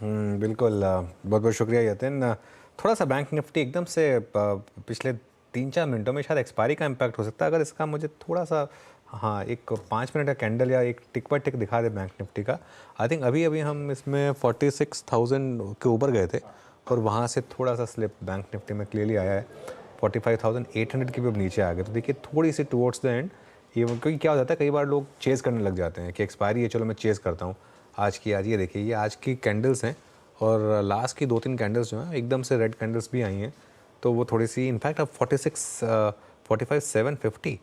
बिल्कुल। बहुत बहुत शुक्रिया यतिन। थोड़ा सा बैंक निफ्टी एकदम से पिछले 3-4 मिनटों में शायद एक्सपायरी का इम्पैक्ट हो सकता है। अगर इसका मुझे थोड़ा सा, हाँ, एक 5 मिनट का कैंडल या एक टिक पर टिक दिखा दे बैंक निफ्टी का। आई थिंक अभी अभी हम इसमें 46,000 के ऊपर गए थे और वहाँ से थोड़ा सा स्लिप बैंक निफ्टी में क्लियरली आया है। 45,800 के भी अब नीचे आ गए। तो देखिए थोड़ी सी टुवर्ड्स द एंड ये, क्योंकि क्या हो जाता है कई बार लोग चेज़ करने लग जाते हैं कि एक्सपायरी है, चलो मैं चेज़ करता हूँ आज की आज। ये देखिए ये आज की कैंडल्स हैं और लास्ट की 2-3 कैंडल्स जो हैं एकदम से रेड कैंडल्स भी आई हैं। तो वो थोड़ी सी इनफैक्ट अब 45,750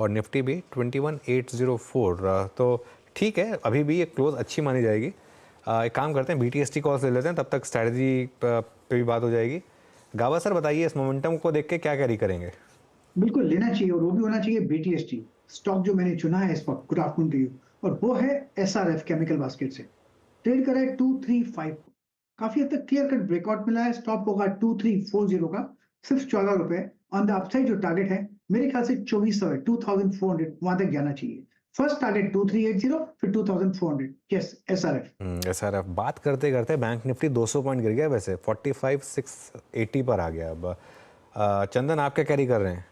और निफ्टी भी 21,804। तो ठीक है, अभी भी ये क्लोज अच्छी मानी जाएगी। एक काम करते हैं, BTST कॉल्स ले लेते हैं, तब तक स्ट्रैटेजी पे भी बात हो जाएगी। गावा सर बताइए, इस मोमेंटम को देख के क्या कैरी करेंगे? बिल्कुल लेना चाहिए और वो भी होना चाहिए BTST स्टॉक जो मैंने चुना है इस वक्त। Good afternoon to you. और वो है SRF केमिकल बास्केट से। ट्रेड करा है 235, काफी हद तक क्लियर कट ब्रेकआउट मिला है। स्टॉप होगा 2340 का, सिर्फ 14 रुपए। ऑन द अपसाइड जो टारगेट है मेरे ख्याल से 2400 है, 2400 वहां तक जाना चाहिए। फर्स्ट टारगेट 2380, फिर 2400। Yes SRF। SRF बात करते करते बैंक निफ्टी 200 पॉइंट गिर गया वैसे, 45,680 पर आ गया अब। चंदन आप क्या कैरी कर रहे हैं?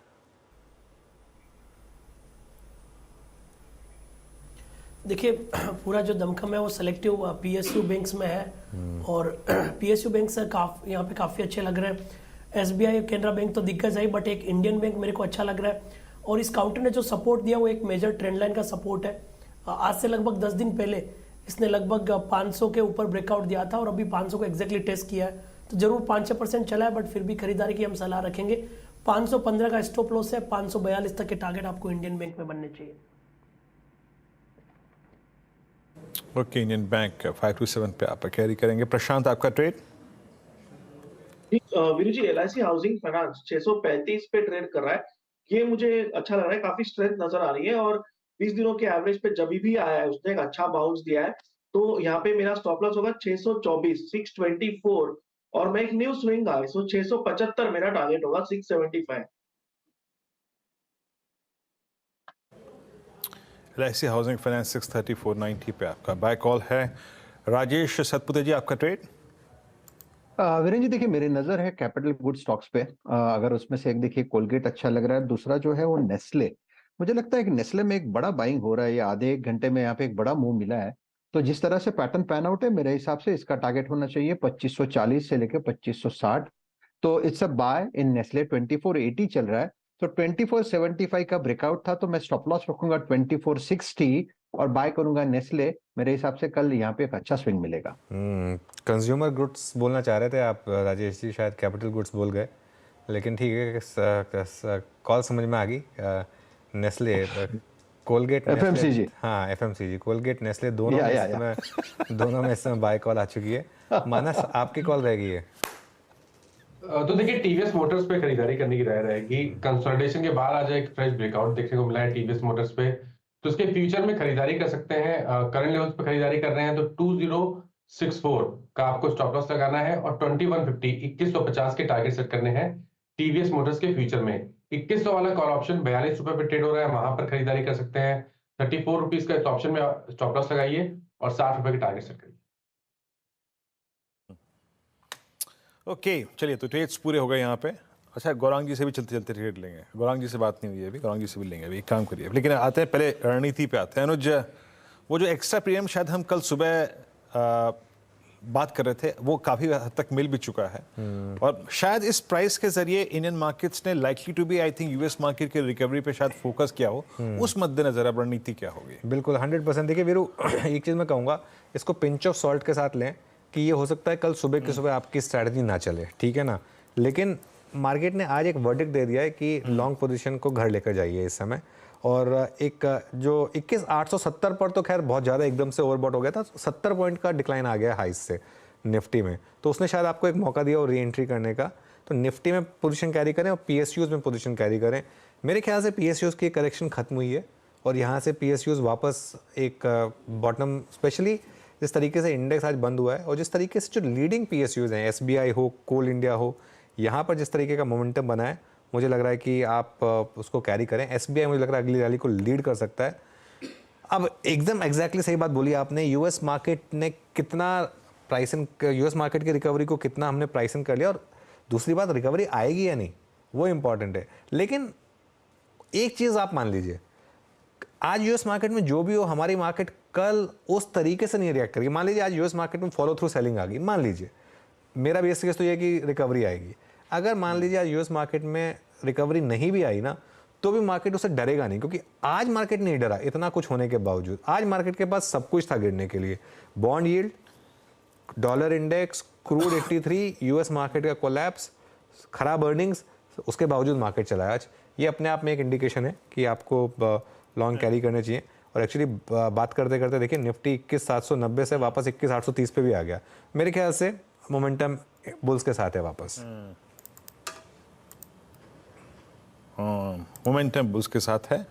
देखिए पूरा जो दमखम है वो सेलेक्टिव PSU बैंक्स में है और PSU बैंक से यहाँ पे काफ़ी अच्छे लग रहे हैं। SBI और केनरा बैंक तो दिग्गज है, बट एक इंडियन बैंक मेरे को अच्छा लग रहा है। और इस काउंटर ने जो सपोर्ट दिया वो एक मेजर ट्रेंड लाइन का सपोर्ट है। आज से लगभग 10 दिन पहले इसने लगभग 500 के ऊपर ब्रेकआउट दिया था और अभी 500 को एग्जैक्टली टेस्ट किया है। तो जरूर 5-6% चला है, बट फिर भी खरीदारी की हम सलाह रखेंगे। 515 का स्टॉप लॉस है, 542 तक के टारगेट आपको इंडियन बैंक में बनने चाहिए। ओके, इंडियन बैंक 527 पे आप कैरी करेंगे। प्रशांत आपका ट्रेड? वीरू जी, LIC हाउसिंग फाइनेंस 635 पे ट्रेड कर रहा है। ये मुझे अच्छा लग रहा है, काफी स्ट्रेंथ नजर आ रही है और 20 दिनों के एवरेज पे जब भी आया है उसने एक अच्छा बाउंस दिया है। तो यहाँ पे मेरा स्टॉप लॉस होगा 624, 624 और मैं एक न्यू स्विंग है, सो 675 मेरा टारगेट होगा, 675। LIC हाउसिंग फाइनेंस 634.90 पे आपका बाय कॉल है। राजेश सतपुते जी आपका ट्रेड? वीरेन जी देखिए, मेरी नजर है कैपिटल गुड स्टॉक्स पे। अगर उसमें से एक देखिए कोलगेट अच्छा लग रहा है, दूसरा जो है वो नेस्ले। मुझे लगता है कि नेस्ले में एक बड़ा बाइंग हो रहा है, ये आधे एक घंटे में यहाँ पे एक बड़ा मूव मिला है। तो जिस तरह से पैटर्न पैन आउट है, मेरे हिसाब से इसका टारगेट होना चाहिए 2540 से लेकर 2560। तो it's a buy in Nestle. 2480 चल रहा है, तो 2475 का ब्रेकआउट था, तो मैं स्टॉप लॉस रखूंगा 2460 और बाय करूंगा नेस्ले। मेरे हिसाब से कल यहाँ पे एक अच्छा स्विंग मिलेगा। कंज्यूमर गुड्स बोलना चाह रहे थे आप राजेश जी, शायद कैपिटल गुड्स बोल गए, लेकिन ठीक है, कॉल समझ में आ गई। Nestle, Colgate, FMCG। हाँ FMCG, कोलगेट, नेस्ले दोनों में इस समय इस समय बाय कॉल आ चुकी है। मानस आपकी कॉल रह गई है। तो देखिए TVS मोटर्स पे खरीदारी करने की राय रहेगी। कंसोलिडेशन के बाद आज एक फ्रेश ब्रेकआउट देखने को मिला है TVS मोटर्स पे, तो उसके फ्यूचर में खरीदारी कर सकते हैं। करंट लेवल्स पे खरीदारी कर रहे हैं तो 2064 का आपको स्टॉप लॉस लगाना है और 2150 2150 के टारगेट सेट करने हैं TVS मोटर्स के फ्यूचर में। 2100 वाला कॉल ऑप्शन 42 रुपए पे ट्रेड हो रहा है, वहां पर खरीदारी कर सकते हैं। 34 रुपीज का इस ऑप्शन में स्टॉप लॉस लगाइए और 60 रुपए के टारगेट सेट करिए। ओके चलिए, तो ट्रेड्स पूरे हो गए यहाँ पे। अच्छा, गौरांग जी से भी चलते चलते ट्रेड लेंगे। गौरांग जी से बात नहीं हुई है अभी, गौरांग जी से भी लेंगे अभी। एक काम करिए, लेकिन आते हैं पहले रणनीति पे आते हैं। अनुज, वो जो एक्स्ट्रा प्रीमियम शायद हम कल सुबह बात कर रहे थे, वो काफ़ी हद तक मिल भी चुका है और शायद इस प्राइस के जरिए इंडियन मार्केट्स ने likely to be, I think, US market के रिकवरी पे शायद फोकस किया हो। उस मद्देनजर अब रणनीति क्या होगी? बिल्कुल 100%। देखिए वीरू, एक चीज़ मैं कहूँगा, इसको पिंच ऑफ सॉल्ट के साथ लें कि ये हो सकता है कल सुबह के सुबह आपकी स्ट्रैटेजी ना चले, ठीक है ना, लेकिन मार्केट ने आज एक वर्डिक्ट दे दिया है कि लॉन्ग पोजीशन को घर लेकर जाइए इस समय। और एक जो 21,870 पर तो खैर बहुत ज़्यादा एकदम से ओवरबॉट हो गया था, 70 पॉइंट का डिक्लाइन आ गया हाइस से निफ्टी में, तो उसने शायद आपको एक मौका दिया और री एंट्री करने का। तो निफ्टी में पोजीशन कैरी करें और PSUs में पोजीशन कैरी करें। मेरे ख्याल से PSUs की करेक्शन खत्म हुई है और यहाँ से PSUs वापस एक बॉटम, स्पेशली जिस तरीके से इंडेक्स आज बंद हुआ है और जिस तरीके से जो लीडिंग PSUs हैं, SBI हो, कोल इंडिया हो, यहाँ पर जिस तरीके का मोमेंटम बना है, मुझे लग रहा है कि आप उसको कैरी करें। SBI मुझे लग रहा है अगली रैली को लीड कर सकता है। अब एकदम एग्जैक्टली सही बात बोली आपने, US मार्केट ने कितना प्राइस इन यूएस मार्केट की रिकवरी को कितना हमने प्राइस इन कर लिया, और दूसरी बात रिकवरी आएगी या नहीं वो इंपॉर्टेंट है। लेकिन एक चीज़ आप मान लीजिए, आज यूएस मार्केट में जो भी हो, हमारी मार्केट कल उस तरीके से नहीं रिएक्ट करेगी। मान लीजिए आज यूएस मार्केट में फॉलो थ्रू सेलिंग आ गई, मान लीजिए, मेरा बेस केस तो ये है कि रिकवरी आएगी। अगर मान लीजिए आज यूएस मार्केट में रिकवरी नहीं भी आई ना, तो भी मार्केट उससे डरेगा नहीं, क्योंकि आज मार्केट नहीं डरा इतना कुछ होने के बावजूद। आज मार्केट के पास सब कुछ था गिरने के लिए, bond yield, dollar index, crude 83, US market का कोलैप्स, खराब अर्निंग्स, उसके बावजूद मार्केट चला है आज। ये अपने आप में एक इंडिकेशन है कि आपको लॉन्ग कैरी करने चाहिए। और एक्चुअली बात करते करते देखिए निफ्टी 21,790 से वापस 21,830 पे भी आ गया। मेरे ख्याल से मोमेंटम बुल्स के साथ है वापस। मोमेंटम बुल्स के साथ है।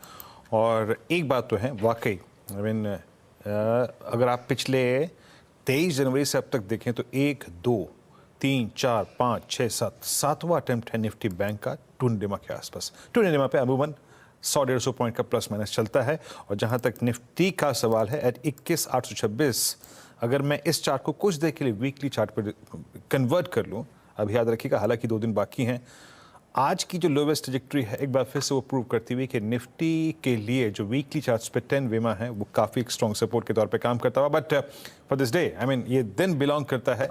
और एक बात तो है वाकई, आई मीन अगर आप पिछले 23 जनवरी से अब तक देखें तो 1, 2, 3, 4, 5, 6, 7 सातवां अटेम्प्ट है निफ्टी बैंक का टूनडिमा के आसपास। टूनडिमा पे अमूमन 100-150 पॉइंट का प्लस माइनस चलता है। और जहां तक निफ्टी का सवाल है एट 21,826, अगर मैं इस चार्ट को कुछ देर के लिए वीकली चार्ट पर कन्वर्ट कर लूँ, अब याद रखिएगा हालांकि 2 दिन बाकी हैं, आज की जो लोवेस्ट ट्रजेक्टरी है एक बार फिर से वो प्रूव करती हुई कि निफ्टी के लिए जो वीकली चार्ट्स पे 10 वेमा है वो काफ़ी स्ट्रॉन्ग सपोर्ट के तौर पे काम करता हुआ। But for this day, I mean ये दिन बिलोंग करता है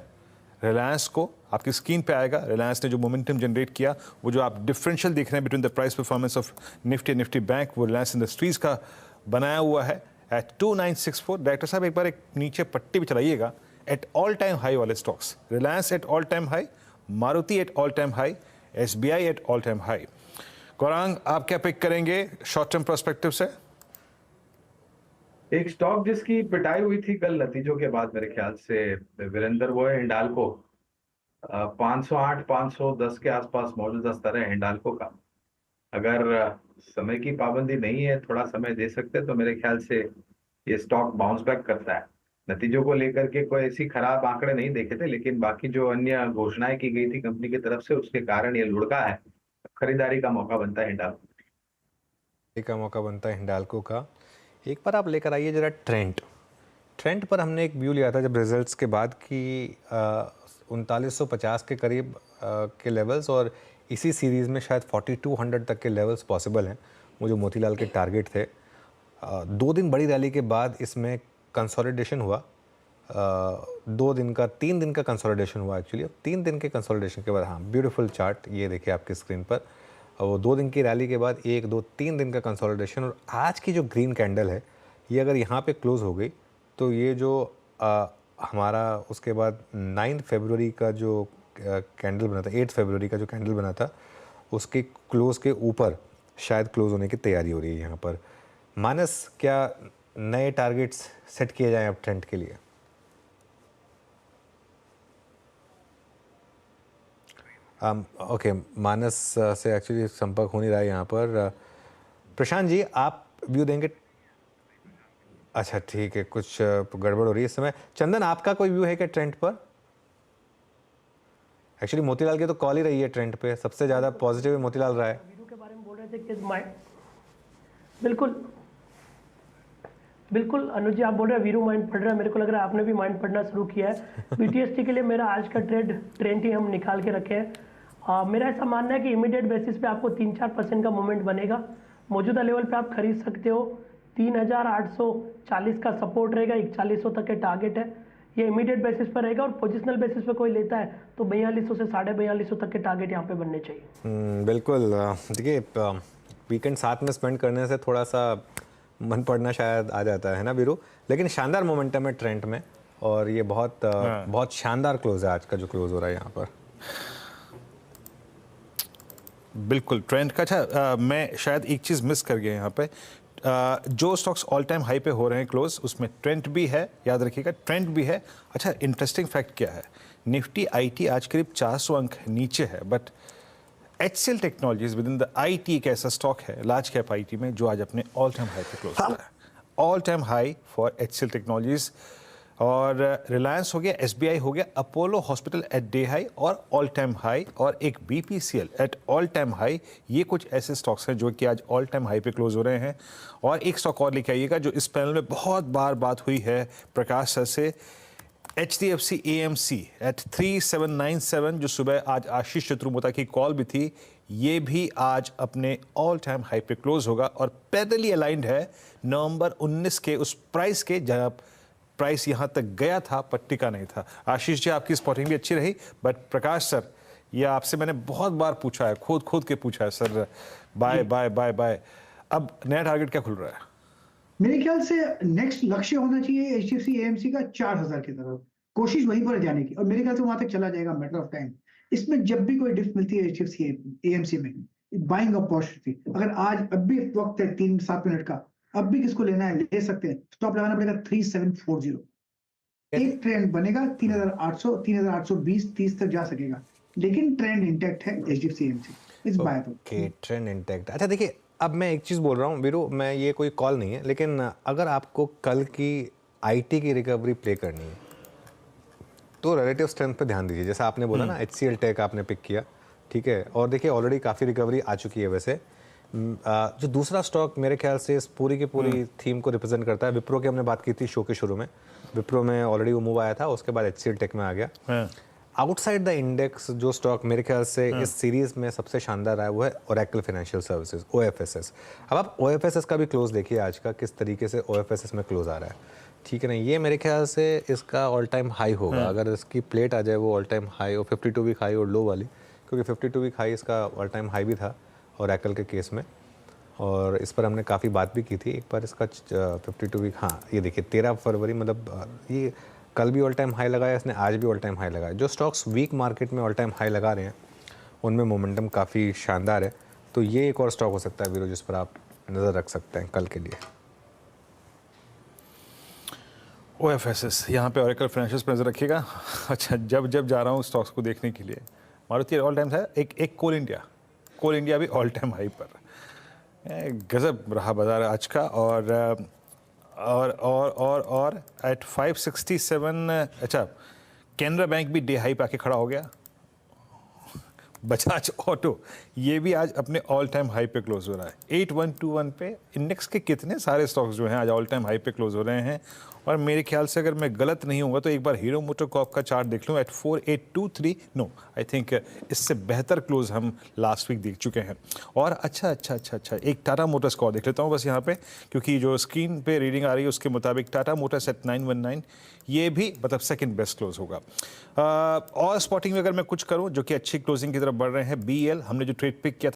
रिलायंस को। आपकी स्क्रीन पे आएगा रिलायंस ने जो मोमेंटम जनरेट किया, वो जो आप डिफरेंशियल देख रहे हैं between the price performance of Nifty bank, वो रिलायंस इंडस्ट्रीज का बनाया हुआ है एट 2964। डायरेक्टर साहब एक बार एक नीचे पट्टी भी चलाइएगा, एट ऑल टाइम हाई वाले stocks, Reliance at all time high, Maruti at all time high, SBI at all time high. Gaurang, आप क्या पिक करेंगे शॉर्ट टर्म पर्सपेक्टिव से? एक स्टॉक जिसकी पिटाई हुई थी कल नतीजों के बाद मेरे ख्याल से वीरेंद्र, वो है हिंडाल्को। 508 510 के आसपास मौजूदा स्तर है हिंडाल्को का। अगर समय की पाबंदी नहीं है, थोड़ा समय दे सकते तो मेरे ख्याल से ये स्टॉक बाउंस बैक करता है। नतीजों को लेकर के कोई ऐसी खराब आंकड़े नहीं देखे थे, लेकिन बाकी जो अन्य घोषणाएं की गई थी कंपनी की तरफ से, उसके कारण ये लुढ़का है। खरीदारी का मौका बनता है हिंडाल्को का। एक बार आप लेकर आइए जरा ट्रेंड पर हमने एक व्यू लिया था जब रिजल्ट्स के बाद कि 3950 के करीब के लेवल्स, और इसी सीरीज़ में शायद 4200 तक के लेवल्स पॉसिबल हैं, वो जो मोतीलाल के टारगेट थे। 2 दिन बड़ी रैली के बाद इसमें कंसोलिडेशन हुआ, 3 दिन का कंसोलिडेशन हुआ एक्चुअली। 3 दिन के कंसोलिडेशन के बाद, हाँ ब्यूटीफुल चार्ट ये देखिए आपकी स्क्रीन पर, वो 2 दिन की रैली के बाद 1, 2, 3 दिन का कंसोलिडेशन। और आज की जो ग्रीन कैंडल है ये अगर यहाँ पे क्लोज हो गई तो ये जो हमारा उसके बाद 9 फरवरी का जो कैंडल बना था, 8 फरवरी का जो कैंडल बना था, उसके क्लोज के ऊपर शायद क्लोज होने की तैयारी हो रही है यहाँ पर। मानस, क्या नए टारगेट्स सेट किए जाएं अब ट्रेंड के लिए? ओके, मानस से एक्चुअली संपर्क हो नहीं रहा है यहाँ पर। प्रशांत जी, आप व्यू देंगे? अच्छा ठीक है, कुछ गड़बड़ हो रही है इस समय। चंदन, आपका कोई व्यू है क्या ट्रेंड पर? एक्चुअली मोतीलाल की तो कॉल ही रही है ट्रेंड पे, सबसे ज़्यादा पॉजिटिव मोतीलाल रहा है। वीरू के बारे में बोल रहे थे कि बिल्कुल अनुज जी, आप बोल रहे हैं वीरू माइंड पढ़ रहा है, मेरे को लग रहा है आपने भी माइंड पढ़ना शुरू किया है। BTST के लिए मेरा आज का ट्रेंड ही हम निकाल के रखे हैं। मेरा ऐसा मानना है कि इमीडिएट बेसिस पे आपको 3-4% का मोमेंट बनेगा। मौजूदा लेवल पे आप खरीद सकते हो। 3840 का सपोर्ट रहेगा, 4100 तक के टारगेट है, ये इमीडिएट बेसिस पर रहेगा। और पोजिशनल बेसिस पे कोई लेता है तो 4200 से 4250 तक के टारगेट यहाँ पे बनने चाहिए। बिल्कुल। देखिए, वीकेंड साथ में स्पेंड करने से थोड़ा सा मन पड़ना शायद आ जाता है ना वीरू, लेकिन शानदार मोमेंटम है ट्रेंड में, और ये बहुत शानदार क्लोज है आज का जो क्लोज हो रहा है यहाँ पर। बिल्कुल ट्रेंड का। अच्छा, मैं शायद एक चीज़ मिस कर गया यहाँ पे। जो स्टॉक्स ऑल टाइम हाई पे हो रहे हैं क्लोज, उसमें ट्रेंड भी है, याद रखिएगा ट्रेंड भी है। अच्छा, इंटरेस्टिंग फैक्ट क्या है, निफ्टी IT आज करीब 400 अंक नीचे है, but HCL technologies with in the IT एक ऐसा स्टॉक है लार्ज कैप IT में जो आज अपने ऑल टाइम हाई पे क्लोज हो रहा है। All time high for HCL technologies. और रिलायंस हो गया, SBI हो गया, Apollo hospital eight day high और ऑल टाइम हाई, और एक BPCL at all time high. ये कुछ ऐसे स्टॉक्स हैं जो कि आज ऑल टाइम हाई पे क्लोज हो रहे हैं। और एक स्टॉक और लेके आइएगा जो इस पैनल में बहुत बार बात हुई है प्रकाश सर से, HDFC AMC एट 3797, जो सुबह आज आशीष चतुर्वेदी की कॉल भी थी, ये भी आज अपने ऑल टाइम हाई पे क्लोज होगा और पैरेलली अलाइंड है नवंबर 19 के उस प्राइस के जहां प्राइस यहां तक गया था पर टिका नहीं था। आशीष जी, आपकी स्पॉटिंग भी अच्छी रही, बट प्रकाश सर, ये आपसे मैंने बहुत बार पूछा है, खोद के पूछा है sir, buy buy buy buy, अब नया टारगेट क्या खुल रहा है? मेरे ख्याल से नेक्स्ट लक्ष्य होना चाहिए HDFC AMC का 4000 की तरफ, कोशिश वहीं पर जाने की, और मेरे ख्याल से वहां तक चला जाएगा, मैटर ऑफ टाइम। इसमें जब भी कोई डिप मिलती है HDFC AMC में, बाइंग अपॉर्चुनिटी, अगर आज अब भी वक्त है 3-7 मिनट का, अब भी किसको लेना है ले सकते हैं। स्टॉप लगाना पड़ेगा 3740, एक ट्रेंड बनेगा 3800, 3820, 30 तक जा सकेगा, लेकिन ट्रेंड इंटैक्ट है HDFC AMC इस बाय पर। Okay, trend intact. अच्छा देखिए, अब मैं एक चीज़ बोल रहा हूँ वीरू, मैं ये कोई कॉल नहीं है, लेकिन अगर आपको कल की IT की रिकवरी प्ले करनी है तो रिलेटिव स्ट्रेंथ पे ध्यान दीजिए। जैसा आपने बोला ना, HCL टेक आपने पिक किया, ठीक है, और देखिए ऑलरेडी काफ़ी रिकवरी आ चुकी है। वैसे जो दूसरा स्टॉक मेरे ख्याल से इस पूरी की पूरी थीम को रिप्रेजेंट करता है, विप्रो की हमने बात की थी शो के शुरू में, विप्रो में ऑलरेडी वो मूव आया था, उसके बाद HCL टेक में आ गया। आउटसाइड द इंडेक्स जो स्टॉक मेरे ख्याल से इस सीरीज में सबसे शानदार है वो है ओरेकल फाइनेंशियल सर्विसेज, OFSS। अब आप OFSS का भी क्लोज देखिए आज का, किस तरीके से OFSS में क्लोज आ रहा है, ठीक है ना। ये मेरे ख्याल से इसका ऑल टाइम हाई होगा, अगर इसकी प्लेट आ जाए वो ऑल टाइम हाई और 52 वीक हाई और लो वाली, क्योंकि 52 वीक हाई इसका ऑल टाइम हाई भी था ओरेकल के केस में, और इस पर हमने काफ़ी बात भी की थी एक बार इसका 52 वीक। हाँ, ये देखिए 13 फरवरी, मतलब ये कल भी ऑल टाइम हाई लगाया इसने, आज भी ऑल टाइम हाई लगाया। जो स्टॉक्स वीक मार्केट में ऑल टाइम हाई लगा रहे हैं उनमें मोमेंटम काफ़ी शानदार है, तो ये एक और स्टॉक हो सकता है वीरो जिस पर आप नज़र रख सकते हैं कल के लिए। OFSS, यहाँ पे ओरेकल फाइनेंशियल्स पर नजर रखिएगा। अच्छा, जब जा रहा हूँ स्टॉक्स को देखने के लिए, मारुति ऑल टाइम था, एक कोल इंडिया भी ऑल टाइम हाई पर। गजब रहा बाजार आज का, और एट 567। अच्छा, कैनरा बैंक भी डे हाई पे आके खड़ा हो गया। बजाज ऑटो ये भी आज अपने ऑल टाइम हाई पे क्लोज हो रहा है 8121 पे। इंडेक्स के कितने सारे स्टॉक्स जो हैं आज ऑल टाइम हाई पे क्लोज हो रहे हैं, और मेरे ख्याल से अगर मैं गलत नहीं होऊंगा तो एक बार हीरो मोटर कॉर्प का चार्ट देख लूँ एट 4823। नो, आई थिंक इससे बेहतर क्लोज हम लास्ट वीक देख चुके हैं। और अच्छा, एक टाटा मोटर्स को देख लेता हूँ बस यहाँ पे, क्योंकि जो स्क्रीन पे रीडिंग आ रही है उसके मुताबिक टाटा मोटर्स एट 919, ये भी मतलब सेकंड बेस्ट क्लोज होगा। और स्पॉटिंग में अगर मैं कुछ करूँ जो कि अच्छी क्लोजिंग की तरफ बढ़ रहे हैं, BEL हमने जो ट्रेड पिक किया था